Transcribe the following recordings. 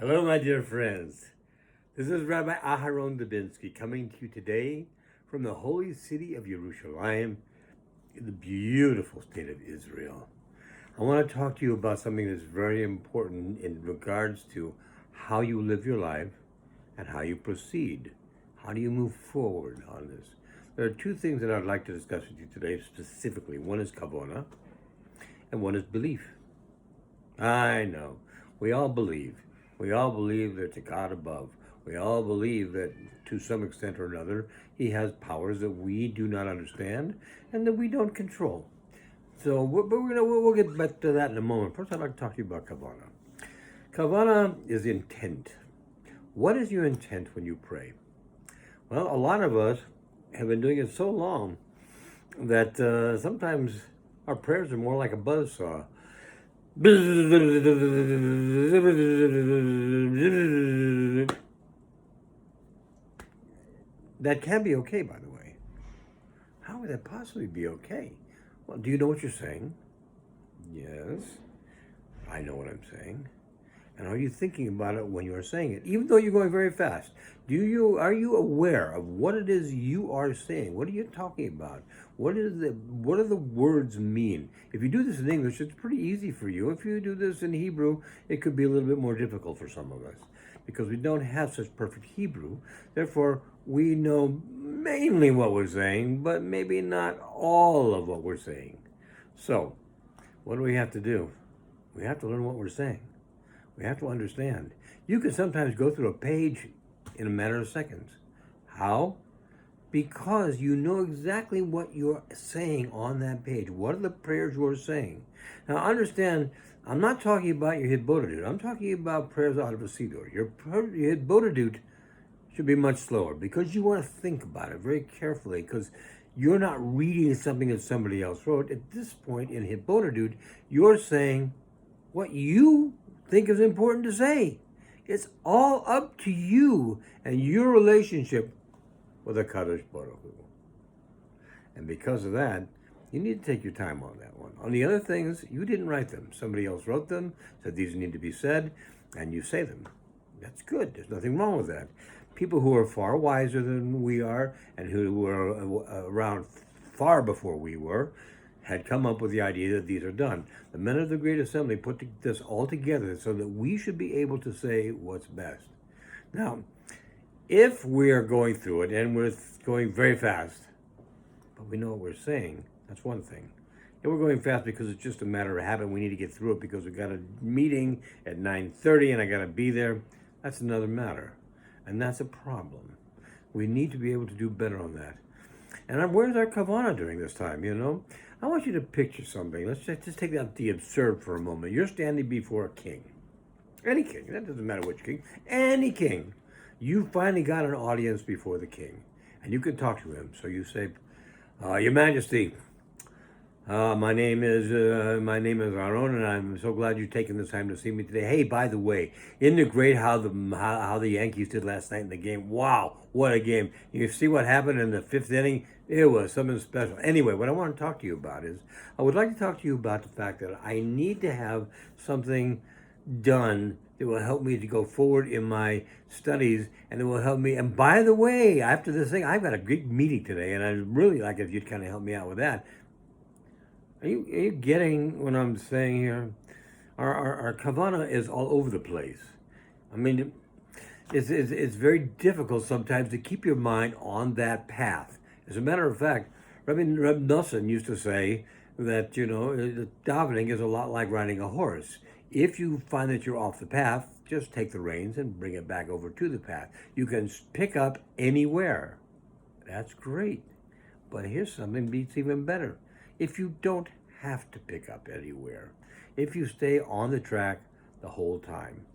Hello, my dear friends. This is Rabbi Aharon Dobinsky coming to you today from the holy city of Jerusalem, in the beautiful state of Israel. I want to talk to you about something that's very important in regards to how you live your life and how you proceed. How do you move forward on this? There are two things that I'd like to discuss with you today specifically. One is kavana and one is belief. I know. We all believe. We all believe there's a God above. We all believe that to some extent or another, He has powers that we do not understand and that we don't control. So, we'll get back to that in a moment. First, I'd like to talk to you about kavana. Kavana is intent. What is your intent when you pray? Well, a lot of us have been doing it so long that sometimes our prayers are more like a buzzsaw. That can be okay, by the way. How would that possibly be okay? Well, do you know what you're saying? Yes, I know what I'm saying. And are you thinking about it when you're saying it, even though you're going very fast? Are you aware of what it is you are saying? What are you talking about? What do the words mean? If you do this in English, it's pretty easy for you. If you do this in Hebrew, it could be a little bit more difficult for some of us because we don't have such perfect Hebrew. Therefore, we know mainly what we're saying, but maybe not all of what we're saying. So, what do we have to do? We have to learn what we're saying. We have to understand. You can sometimes go through a page in a matter of seconds. How? Because you know exactly what you're saying on that page. What are the prayers you're saying? Now understand, I'm not talking about your hitbodedut. I'm talking about prayers out of a siddur. Your hitbodedut should be much slower because you want to think about it very carefully because you're not reading something that somebody else wrote. At this point in hitbodedut, you're saying what you think is important to say. It's all up to you and your relationship with the Kadosh Baruch Hu. And because of that, you need to take your time on that one. On the other things, you didn't write them. Somebody else wrote them, said these need to be said, and you say them. That's good. There's nothing wrong with that. People who are far wiser than we are and who were around far before we were had come up with the idea that these are done. The men of the Great Assembly put this all together so that we should be able to say what's best. Now, if we are going through it and we're going very fast, but we know what we're saying, that's one thing. If we're going fast because it's just a matter of habit, we need to get through it because we've got a meeting at 9:30 and I got to be there, that's another matter. And that's a problem. We need to be able to do better on that. And where's our kavana during this time, you know? I want you to picture something. Let's just take out the absurd for a moment. You're standing before a king. Any king. That doesn't matter which king. Any king. You finally got an audience before the king. And you can talk to him. So you say, Your Majesty, my name is Aharon, and I'm so glad you've taken the time to see me today. Hey, by the way, isn't it great how the Yankees did last night in the game? Wow, what a game! You see what happened in the fifth inning? It was something special. Anyway, what I want to talk to you about is I would like to talk to you about the fact that I need to have something done that will help me to go forward in my studies and it will help me. And by the way, after this thing, I've got a big meeting today, and I'd really like if you'd kind of help me out with that. Are you getting what I'm saying here? Our kavana is all over the place. I mean, it's very difficult sometimes to keep your mind on that path. As a matter of fact, Rabbi Nosson used to say that, davening is a lot like riding a horse. If you find that you're off the path, just take the reins and bring it back over to the path. You can pick up anywhere. That's great. But here's something beats even better. If you don't have to pick up anywhere, if you stay on the track the whole time,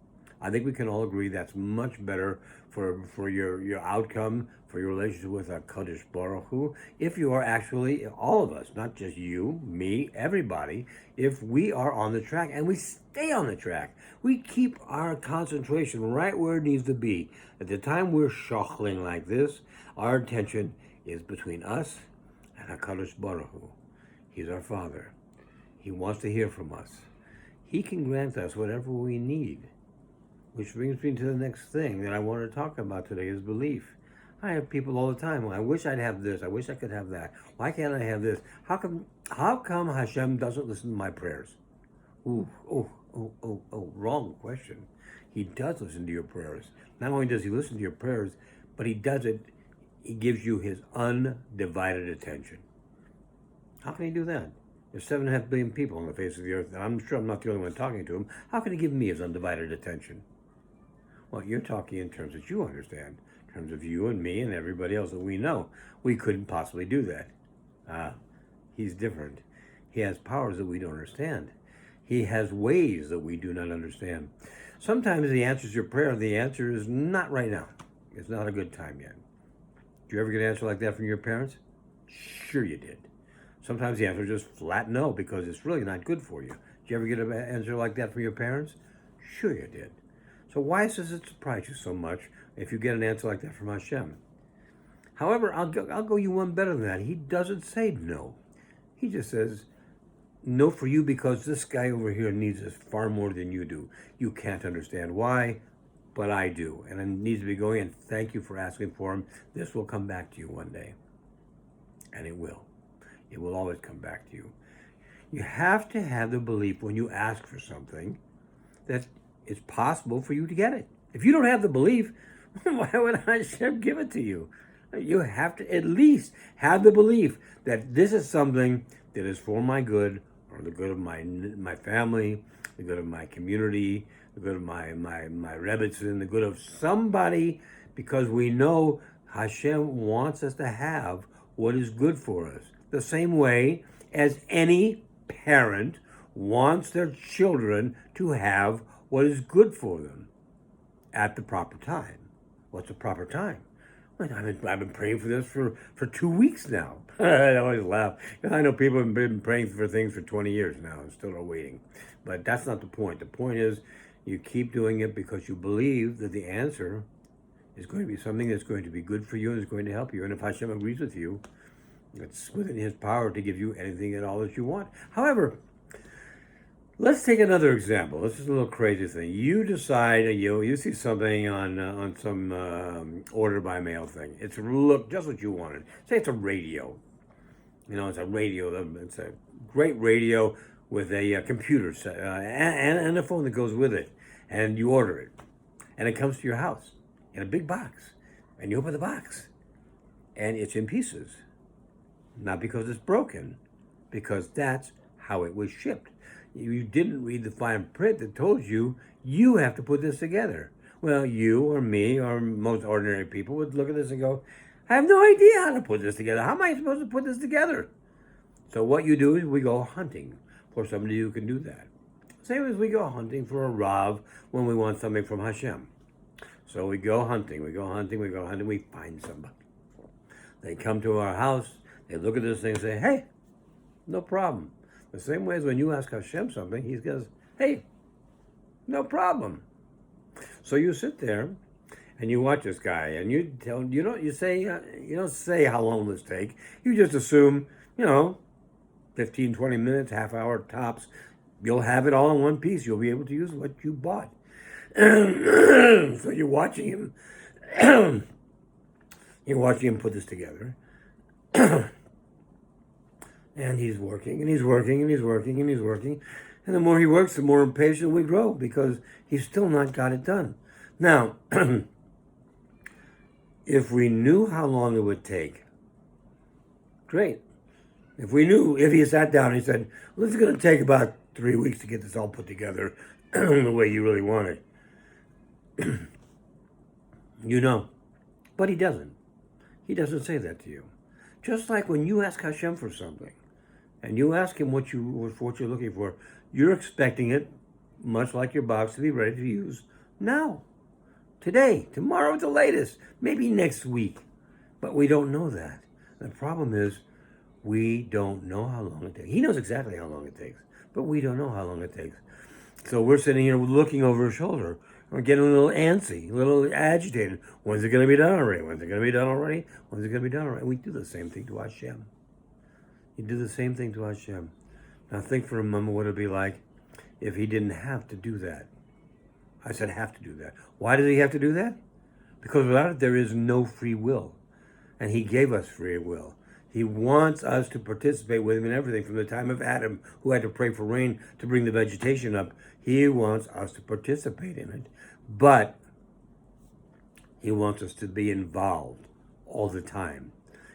I think we can all agree that's much better for your outcome, for your relationship with Kadosh Baruch Hu. If you are actually, all of us, not just you, me, everybody, if we are on the track and we stay on the track, we keep our concentration right where it needs to be. At the time we're shochling like this, our attention is between us and HaKadosh Baruch Hu. He's our Father. He wants to hear from us. He can grant us whatever we need. Which brings me to the next thing that I want to talk about today is belief. I have people all the time. Well, I wish I'd have this. I wish I could have that. Why can't I have this? How come Hashem doesn't listen to my prayers? Wrong question. He does listen to your prayers. Not only does he listen to your prayers, but he gives you his undivided attention. How can he do that? There's 7.5 billion people on the face of the earth, and I'm sure I'm not the only one talking to him. How can he give me his undivided attention? Well, you're talking in terms that you understand, in terms of you and me and everybody else that we know. We couldn't possibly do that. He's different. He has powers that we don't understand. He has ways that we do not understand. Sometimes the answer is your prayer. The answer is not right now. It's not a good time yet. Did you ever get an answer like that from your parents? Sure you did. Sometimes the answer is just flat no, because it's really not good for you. Did you ever get an answer like that from your parents? Sure you did. So why does it surprise you so much if you get an answer like that from Hashem? However, I'll go you one better than that. He doesn't say no. He just says no for you because this guy over here needs this far more than you do. You can't understand why, but I do. And it needs to be going, and thank you for asking for him. This will come back to you one day. And it will. It will always come back to you. You have to have the belief when you ask for something that it's possible for you to get it. If you don't have the belief, why would Hashem give it to you? You have to at least have the belief that this is something that is for my good, or the good of my family, the good of my community, the good of my Rebbitzin, the good of somebody, because we know Hashem wants us to have what is good for us. The same way as any parent wants their children to have what is good for them at the proper time. What's the proper time? Well, I've been praying for this for 2 weeks now. I always laugh. I know people have been praying for things for 20 years now and still are waiting. But that's not the point. The point is you keep doing it because you believe that the answer is going to be something that's going to be good for you and is going to help you. And if Hashem agrees with you, it's within his power to give you anything at all that you want. However, let's take another example. This is a little crazy thing. You decide, you see something on some order by mail thing. It's just what you wanted. Say it's a radio. It's a radio. It's a great radio with a computer set and a phone that goes with it. And you order it. And it comes to your house in a big box. And you open the box. And it's in pieces. Not because it's broken, because that's how it was shipped. You didn't read the fine print that told you have to put this together. Well, you or me or most ordinary people would look at this and go, I have no idea how to put this together. How am I supposed to put this together? So what you do is we go hunting for somebody who can do that. Same as we go hunting for a Rav when we want something from Hashem. So we go hunting, we find somebody. They come to our house, they look at this thing and say, hey, no problem. The same way as when you ask Hashem something, he goes, hey, no problem. So you sit there and you watch this guy and you don't say how long this take. You just assume, 15, 20 minutes, half hour tops. You'll have it all in one piece. You'll be able to use what you bought. So you're watching him. You're watching him put this together. And he's working, and he's working, and he's working, and he's working. And the more he works, the more impatient we grow, because he's still not got it done. Now, if we knew how long it would take, great. If he sat down and he said, well, it's going to take about 3 weeks to get this all put together the way you really want it. But he doesn't. He doesn't say that to you. Just like when you ask Hashem for something, and you ask him what you're looking for, you're expecting it, much like your box, to be ready to use now, today, tomorrow at the latest, maybe next week. But we don't know that. The problem is we don't know how long it takes. He knows exactly how long it takes, but we don't know how long it takes. So we're sitting here looking over his shoulder. We're getting a little antsy, a little agitated. When's it going to be done already? When's it going to be done already? When's it going to be done already? We do the same thing to Hashem. You do the same thing to Hashem. Now think for a moment what it would be like if he didn't have to do that. I said, have to do that. Why does he have to do that? Because without it, there is no free will. And he gave us free will. He wants us to participate with him in everything, from the time of Adam, who had to pray for rain to bring the vegetation up. He wants us to participate in it. But he wants us to be involved all the time.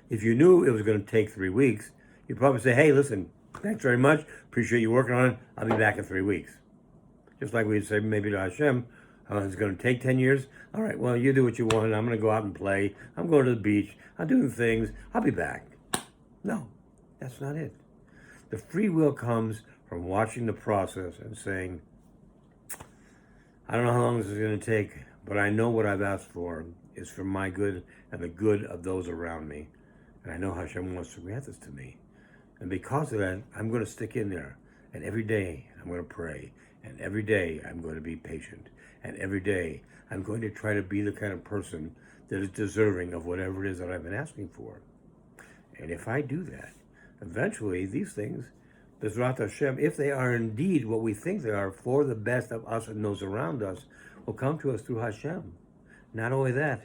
If you knew it was going to take 3 weeks, you'd probably say, hey, listen, thanks very much. Appreciate you working on it. I'll be back in 3 weeks. Just like we'd say maybe to Hashem, it's going to take 10 years. All right, well, you do what you want. I'm going to go out and play. I'm going to the beach. I'm doing things. I'll be back. No, that's not it. The free will comes from watching the process and saying, I don't know how long this is going to take, but I know what I've asked for is for my good and the good of those around me. And I know Hashem wants to grant this to me. And because of that, I'm going to stick in there. And every day I'm going to pray. And every day I'm going to be patient. And every day I'm going to try to be the kind of person that is deserving of whatever it is that I've been asking for. And if I do that, eventually these things, Bezrat Hashem, if they are indeed what we think they are for the best of us and those around us, will come to us through Hashem. Not only that,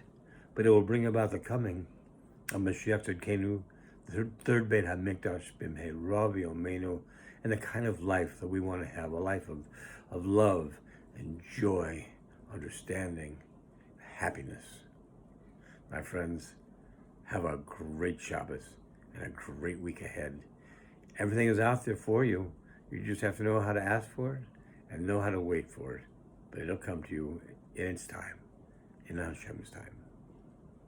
but it will bring about the coming of Mashiach Tzidkenu, the third Beit HaMikdash, B'mheira v'yomeinu, and the kind of life that we want to have, a life of love and joy, understanding, happiness. My friends, have a great Shabbos and a great week ahead. Everything is out there for you. You just have to know how to ask for it and know how to wait for it. But it'll come to you in its time, in Hashem's time.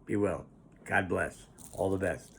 Be well. God bless. All the best.